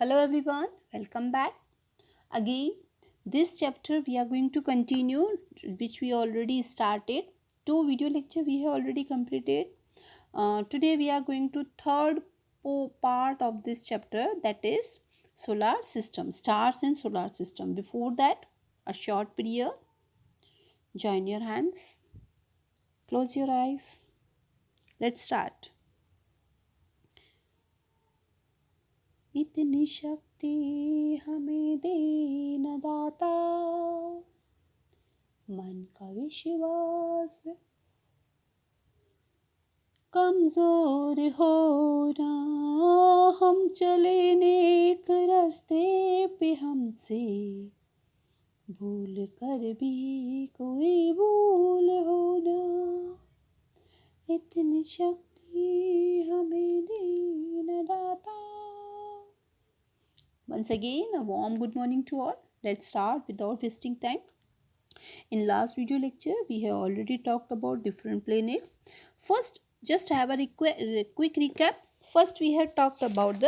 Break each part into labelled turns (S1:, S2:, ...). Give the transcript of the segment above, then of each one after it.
S1: Hello everyone, welcome back. Again, this chapter we are going to continue which we already started. Two video lecture we have already completed. Today we are going to third part of this chapter, that is solar system, stars and solar system. Before that, a short prayer. Join your hands, close your eyes. Let's start. इतनी शक्ति हमें दे न दाता, मन का विश्वास कमजोर हो ना, हम चले नेक रास्ते पे, हमसे भूल कर भी कोई भूल हो ना, इतनी शक्ति हमें दे न दाता. Once again, a warm good morning to all. Let's start without wasting time. In last video lecture, we have already talked about different planets. First, just have a quick recap. First, we had talked about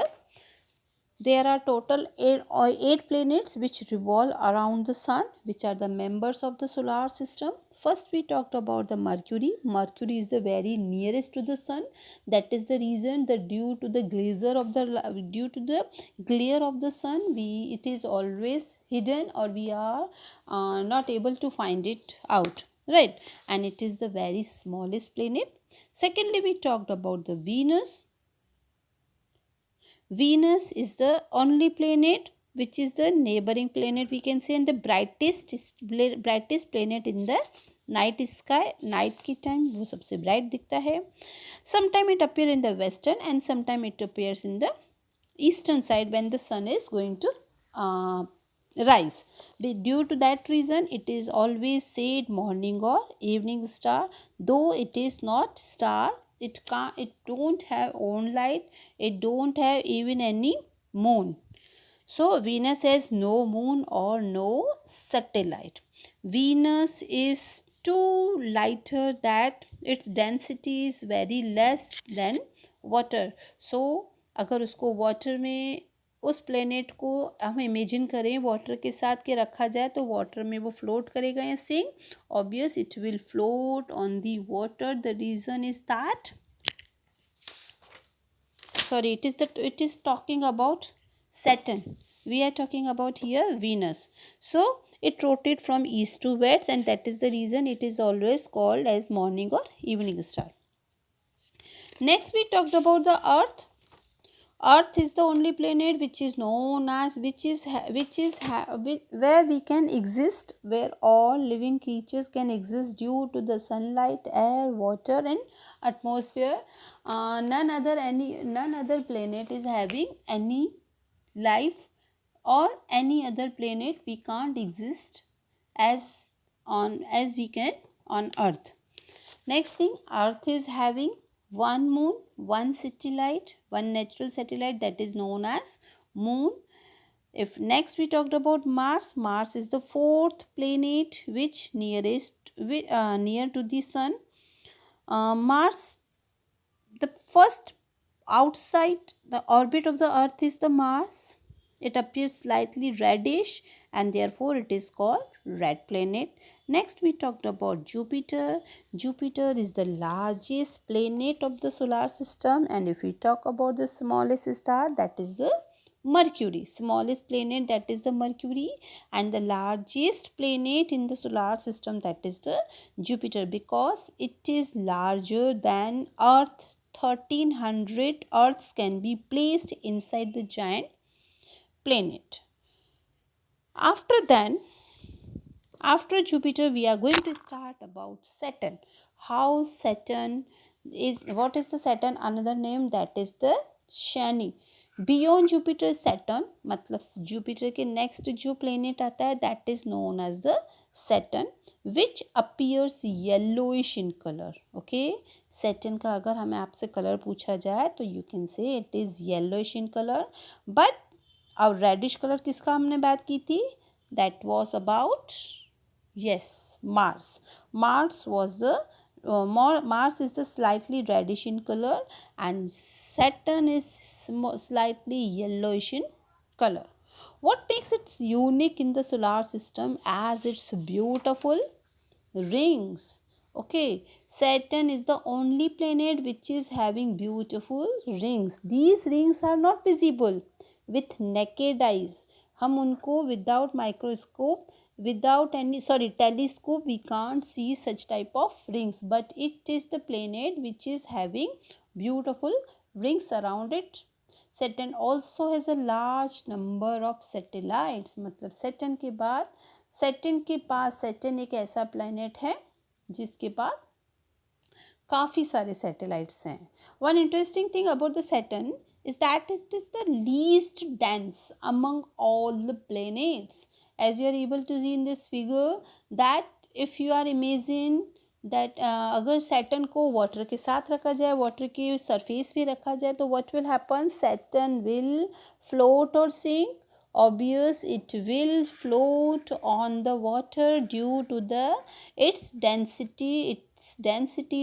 S1: there are total eight planets which revolve around the sun, which are the members of the solar system. First, we talked about the Mercury. Mercury is the very nearest to the sun. That is the reason that due to the glare of the sun, it is always hidden, or we are not able to find it out, right? And it is the very smallest planet. Secondly, we talked about the Venus. Venus is the only planet which is the neighboring planet, we can say, and the brightest planet in the night sky. Night की time वो सबसे bright दिखता है. Sometime it appears in the western and sometime it appears in the eastern side when the sun is going to rise. Due to that reason, it is always said morning or evening star. Though it is not star, it don't have own light, it don't have even any moon. So Venus has no moon or no satellite. Venus is too lighter that its density is very less than water. So अगर उसको water में, उस planet को हम imagine करें water के साथ के रखा जाए, तो वाटर में वो फ्लोट करेगा या sink? Obvious it will float on the water. The reason is that, sorry, it is talking about Saturn. We are talking about here Venus. So it rotates from east to west, and that is the reason it is always called as morning or evening star. Next we talked about the Earth. Earth is the only planet which is known as where we can exist, where all living creatures can exist due to the sunlight, air, water, and atmosphere. None other planet is having any life, or any other planet we can't exist as we can on Earth. Next thing, Earth is having one moon, one satellite, one natural satellite, that is known as moon. If next we talked about Mars, Mars is the fourth planet which near to the sun. Mars, the first outside the orbit of the Earth is the Mars. It appears slightly reddish and therefore it is called red planet. Next we talked about Jupiter. Jupiter is the largest planet of the solar system, and if we talk about the smallest star, that is the Mercury. Smallest planet, that is the Mercury, and the largest planet in the solar system, that is the Jupiter, because it is larger than Earth. 1300 Earths can be placed inside the giant planet. After Jupiter, we are going to start about Saturn. How Saturn is, what is the Saturn? Another name, that is the Shani. Beyond Jupiter, Saturn, मतलब Jupiter के next जो planet आता है, that is known as the Saturn, which appears yellowish in color. Okay, Saturn का अगर हमें आपसे color पूछा जाए तो you can say it is yellowish in color. But और reddish color किसका हमने बात की थी? That was about, yes, Mars. Mars is the slightly reddish in color, and Saturn is slightly yellowish in color. What makes it unique in the solar system as its beautiful rings? Okay, Saturn is the only planet which is having beautiful rings. These rings are not visible with naked eyes. हम उनको without microscope, without any telescope, we can't see such type of rings, but it is the planet which is having beautiful rings around it. Saturn also has a large number of satellites. मतलब Saturn के पास Saturn एक ऐसा planet है जिसके पास काफ़ी सारे satellites हैं. One interesting thing about the Saturn is that it is the least dense among all the planets. As you are able to see in this figure, that if you are imagine that अगर Saturn को water के साथ रखा जाए, water के surface पे रखा जाए, तो what will happen? Saturn will float or sink. Obvious, it will float on the water due to its density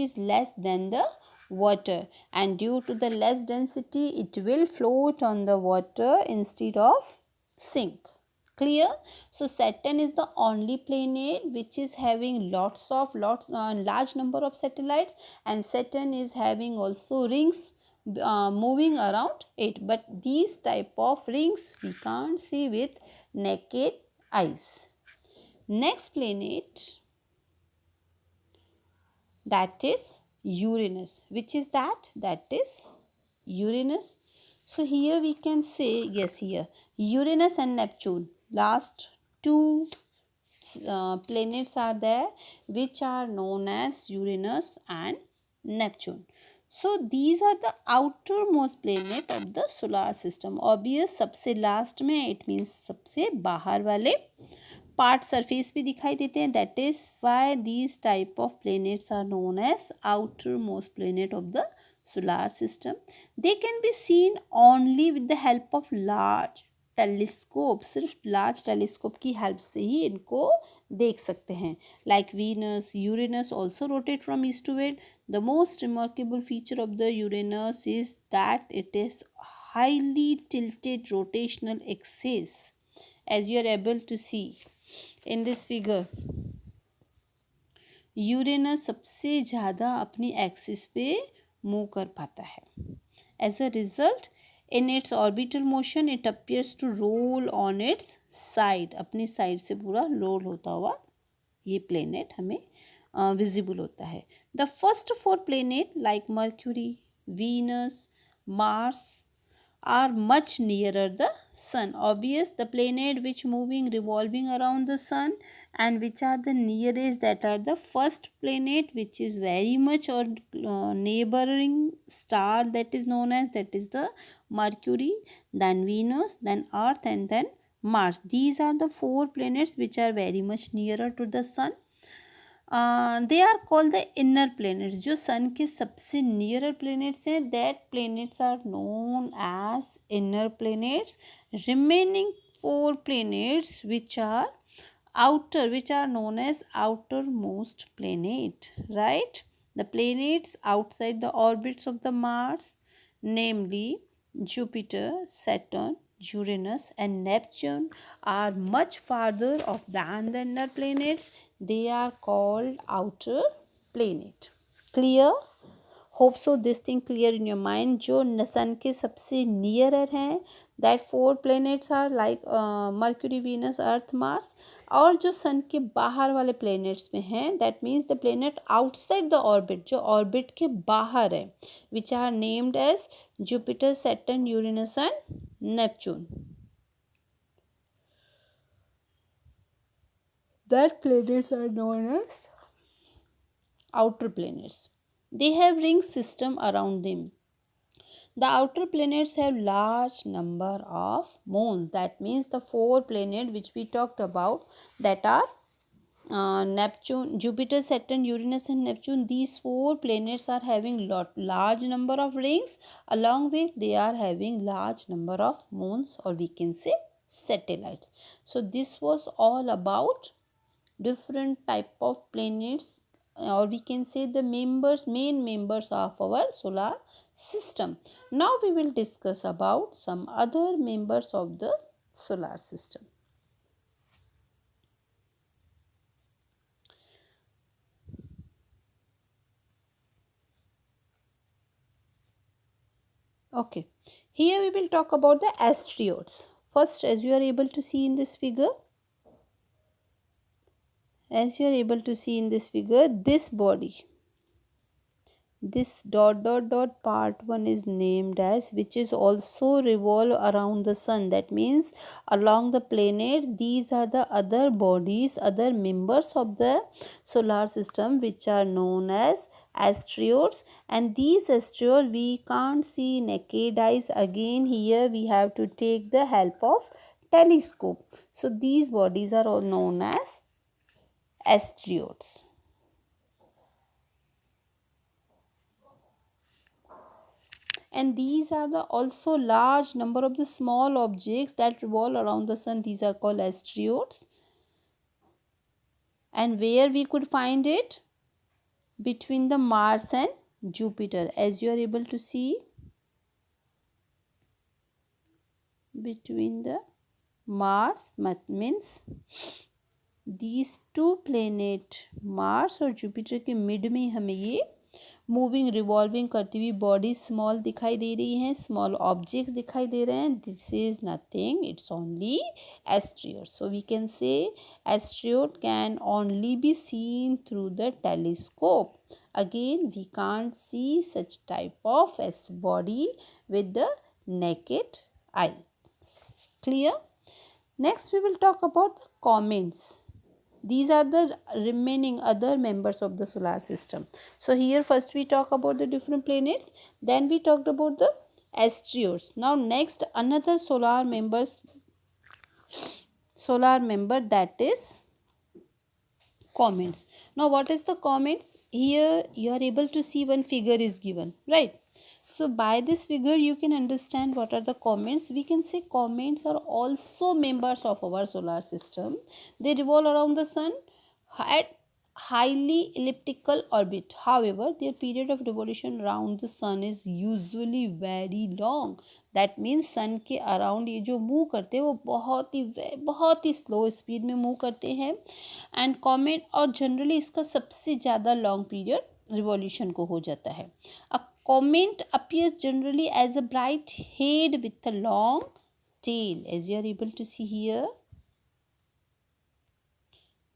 S1: is less than the water, and due to the less density it will float on the water instead of sink. Clear? So Saturn is the only planet which is having large number of satellites, and Saturn is having also rings moving around it, but these type of rings we can't see with naked eyes. Next planet, that is Uranus. Which is that? That is Uranus. So here we can say, yes, here Uranus and Neptune, last two planets are there which are known as Uranus and Neptune. So these are the outermost planet of the solar system. Obvious, सबसे last में it means सबसे बाहर वाले part surface पे दिखाई देते हैं. That is why these type of planets are known as outer most planet of the solar system. They can be seen only with the help of large telescope. सिर्फ large telescope की help से ही इनको देख सकते हैं. Like Venus, Uranus also rotate from east to west. The most remarkable feature of the Uranus is that it is highly tilted rotational axis, as you are able to see in this figure. Uranus सबसे ज़्यादा अपनी axis पे move कर पाता है. As a result in its orbital motion it appears to roll on its side. अपनी side से पूरा रोल होता हुआ ये प्लेनेट हमें विजिबल होता है. The first 4 planet like Mercury, Venus, Mars are much nearer the sun. Obvious, the planet which moving revolving around the sun, and which are the nearest, that are the first planet which is very much or neighboring star, that is known as, that is the Mercury, then Venus, then Earth, and then Mars. These are the 4 planets which are very much nearer to the sun. They are called the inner planets. जो sun के सबसे nearer planets हैं, that planets are known as inner planets. Remaining 4 planets which are outer, which are known as outermost planet, right? The planets outside the orbits of the Mars, namely Jupiter, Saturn, Uranus and Neptune, are much farther off than the inner planets. They are called outer planet. Clear? Hope so this thing clear in your mind. जो sun के सबसे nearer हैं, that 4 planets are like Mercury, Venus, Earth, Mars. और जो sun के बाहर वाले planets में हैं, that means the planet outside the orbit, जो ऑर्बिट के बाहर है, which are named as Jupiter, Saturn, Uranus and Neptune. That planets are known as outer planets. They have ring system around them. The outer planets have large number of moons. That means the 4 planets which we talked about, that are Neptune, Jupiter, Saturn, Uranus and Neptune. These 4 planets are having large number of rings. Along with they are having large number of moons, or we can say satellites. So this was all about different type of planets, or we can say the main members of our solar system. Now we will discuss about some other members of the solar system. Okay, here we will talk about the asteroids. First, as you are able to see in this figure, this body, this dot dot dot part 1 is named as, which is also revolve around the sun. That means along the planets, these are the other bodies, other members of the solar system, which are known as asteroids. And these asteroids we can't see naked eyes. Again here we have to take the help of telescope. So these bodies are all known as asteroids. And these are the also large number of the small objects that revolve around the sun. These are called asteroids. And where we could find it? Between the Mars and Jupiter, as you are able to see, between the Mars means these two planet Mars और Jupiter के mid में हमें ये moving revolving करती हुई body small दिखाई दे रही हैं, स्मॉल ऑब्जेक्ट्स दिखाई दे रहे हैं. This is nothing, it's only asteroid. So we can say asteroid can only be seen through the telescope. Again we can't see such type of as body with the naked eyes. Clear? Next we will talk about the comets. These are the remaining other members of the solar system. So here first we talk about the different planets, then we talked about the asteroids. Now next another solar member, that is comets. Now what is the comets? Here you are able to see one figure is given, right? So by this figure you can understand what are the comets. We can say comets are also members of our solar system. They revolve around the sun at highly elliptical orbit. However, their period of revolution around the sun is usually very long. That means sun के around ये जो move करते हैं वो बहुत ही slow speed में move करते हैं. एंड कॉमेट और जनरली इसका सबसे ज़्यादा लॉन्ग पीरियड रिवॉल्यूशन को हो जाता है. अ comet appears generally as a bright head with a long tail, as you are able to see here.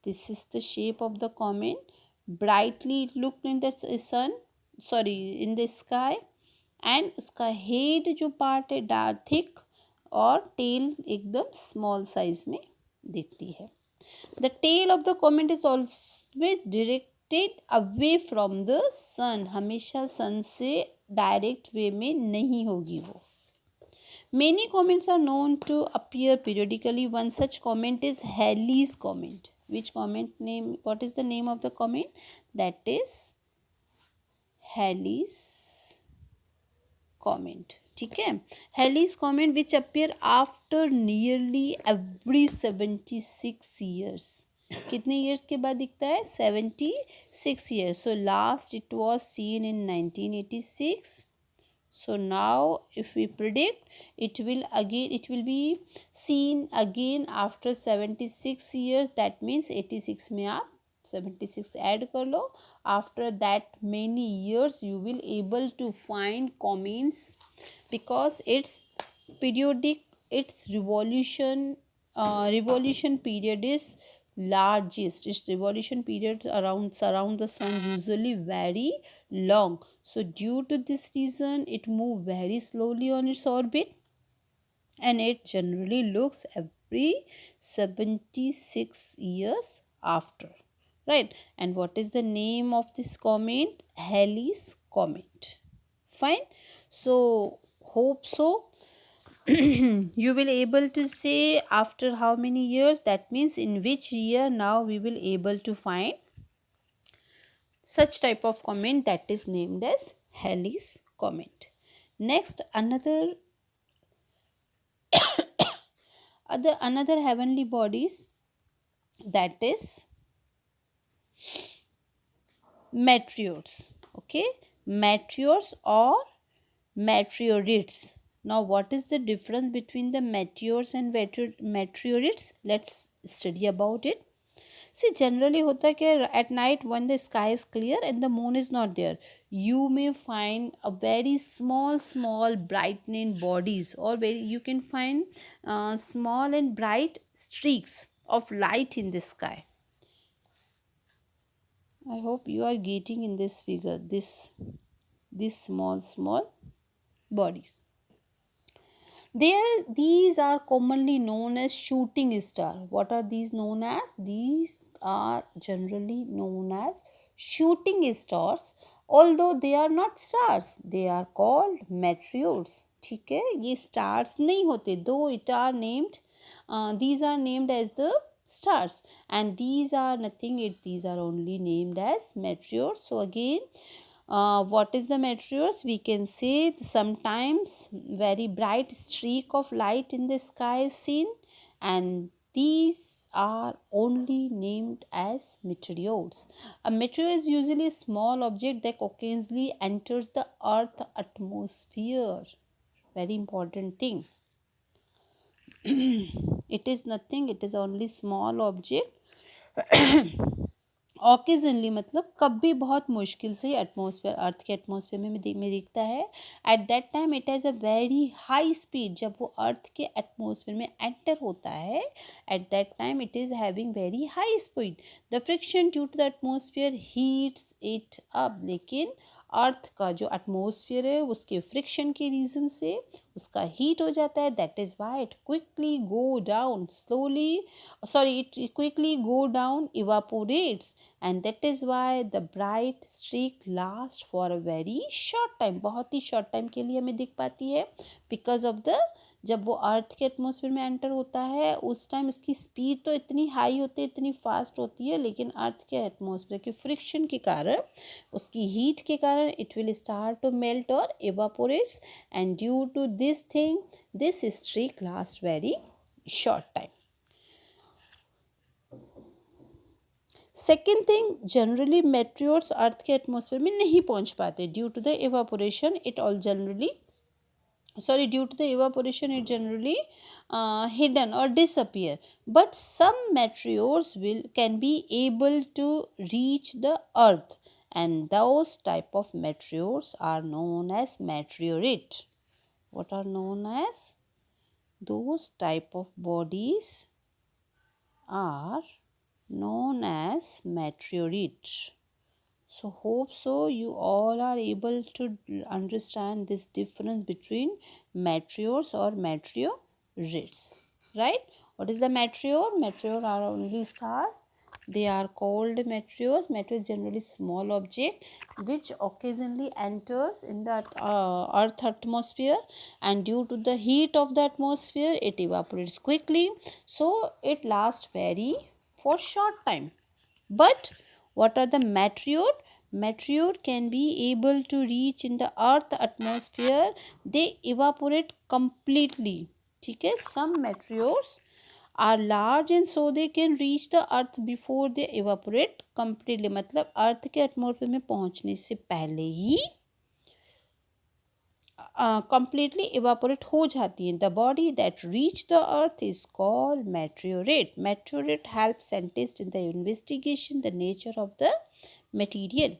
S1: This is the shape of the comet. Brightly it looked in the in the sky. And उसका head जो part है dark thick और tail एकदम small size में दिखती है. The tail of the comet is always directed away from the sun. हमेशा sun से direct way में नहीं होगी वो. Many comets are known to appear periodically. One such comet is Halley's comet. Which comet name? What is the name of the comet? That is Halley's comet. ठीक है. Halley's comet which appear after nearly every 76 years. कितने years के बाद दिखता है? 76 years. So last it was seen in 1986. So now if we predict it will be seen again after 76 years. That means 86 में आप 76 add कर लो. After that many years you will able to find comets because its periodic, its revolution period is largest. Its revolution period around the sun usually very long. So due to this reason it move very slowly on its orbit and it generally looks every 76 years after, right? And what is the name of this comet? Halley's comet. Fine. So hope so you will able to say after how many years, that means in which year now we will able to find such type of comet that is named as Halley's comet. Next another heavenly bodies, that is meteors. Okay, meteors or meteorites. Now, what is the difference between the meteors and meteorites? Let's study about it. See, generally होता है कि at night when the sky is clear and the moon is not there, you may find a very small brightening bodies, or you can find small and bright streaks of light in the sky. I hope you are getting in this figure, this small bodies. These are commonly known as shooting star. What are these known as? These are generally known as shooting stars, although they are not stars. They are called meteors. ठीक है, ये stars नहीं होते, though it are named. These are named as the stars, and these are nothing. These are only named as meteors. So again, what is the meteors? We can say sometimes very bright streak of light in the sky is seen, and these are only named as meteors. A meteor is usually a small object that occasionally enters the earth atmosphere. Very important thing. It is nothing, it is only small object. Occasionally मतलब कभी बहुत मुश्किल से atmosphere, अर्थ के atmosphere में दिखता है. At that time it has a very high speed. जब वो अर्थ के एटमॉस्फेयर में एंटर होता है, at that time it is having very high speed. The friction due to the atmosphere heats it up. लेकिन अर्थ का जो atmosphere है उसके फ्रिक्शन के रीज़न से उसका हीट हो जाता है. That is why it quickly go down slowly, it quickly go down, evaporates, and that is why the bright streak lasts for a very short time. बहुत ही short time के लिए हमें दिख पाती है, because of the, जब वो Earth के एटमॉस्फेयर में एंटर होता है उस टाइम इसकी स्पीड तो इतनी हाई होती है, इतनी फास्ट होती है, लेकिन अर्थ के एटमॉस्फेयर के फ्रिक्शन के कारण, उसकी हीट के कारण it will start to melt और evaporates, and due to this thing this streak lasts very short time. Second thing, generally meteors earth के एटमॉस्फेयर में नहीं पहुंच पाते due to the evaporation. It all generally due to the evaporation it generally hidden or disappear. But some meteors can be able to reach the earth, and those type of meteors are known as meteorite. What are known as? Those type of bodies are known as meteorite. So hope so you all are able to understand this difference between meteors or meteorites, right? What is the meteor? Meteor are only stars. They are called meteors. Meteor is generally small object which occasionally enters in the earth atmosphere, and due to the heat of the atmosphere it evaporates quickly, so it lasts very for short time. But what are the meteor? Meteor can be able to reach in the earth atmosphere. They evaporate completely. ठीक है, some meteors are large and so they can reach the earth before they evaporate completely. मतलब अर्थ के atmosphere में पहुंचने से पहले ही completely evaporate हो जाती है. The body that reach the earth is called meteorite. Meteorite helps scientists in the investigation the nature of the material.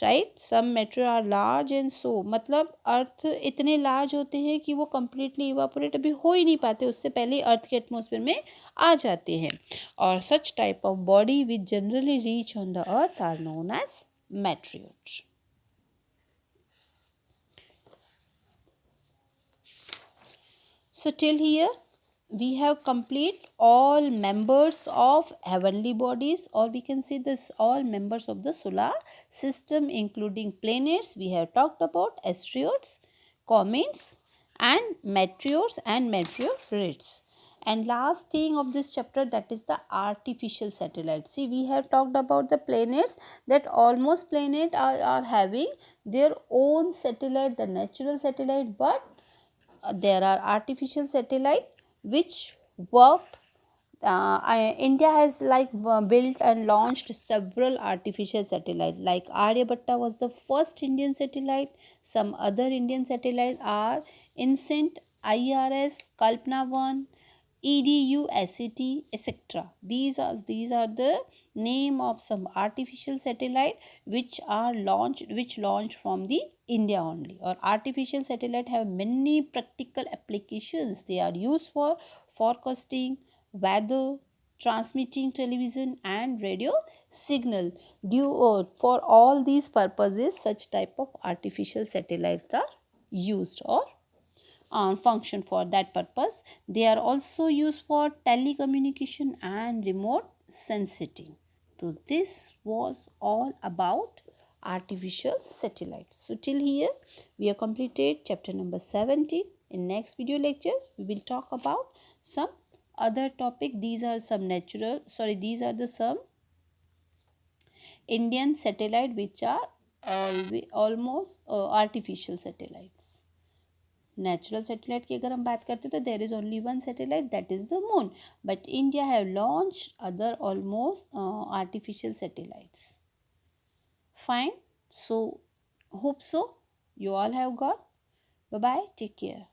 S1: Right? Some meteor are large and so मतलब अर्थ इतने लार्ज होते हैं कि वो completely evaporate अभी हो ही नहीं पाते, उससे पहले अर्थ के एटमॉस्फेयर में आ जाते हैं. और such type of body which generally reach on the earth are known as meteors. So till here we have complete all members of heavenly bodies, or we can say this all members of the solar system including planets. We have talked about asteroids, comets and meteors and meteorites. And last thing of this chapter, that is the artificial satellites. See, we have talked about the planets, that almost planet are having their own satellite, the natural satellite, but there are artificial satellite which work India has built and launched several artificial satellites. Like Aryabhatta was the first Indian satellite. Some other Indian satellites are INSET, IRS, Kalpana 1, EDU, SET, etc. These are the name of some artificial satellite which launched from the India only. Or artificial satellite have many practical applications. They are used for forecasting weather, transmitting television and radio signal. For all these purposes, such type of artificial satellites are used or function for that purpose. They are also used for telecommunication and remote sensing. So this was all about artificial satellites. So till here we have completed chapter number 17. In next video lecture we will talk about some other topic. These are the some Indian satellite which are almost artificial satellites. Natural satellite की अगर हम बात करते तो there is only one satellite that is the moon but India have launch other almost artificial satellites fine so hope so you all have got. Bye bye, take care.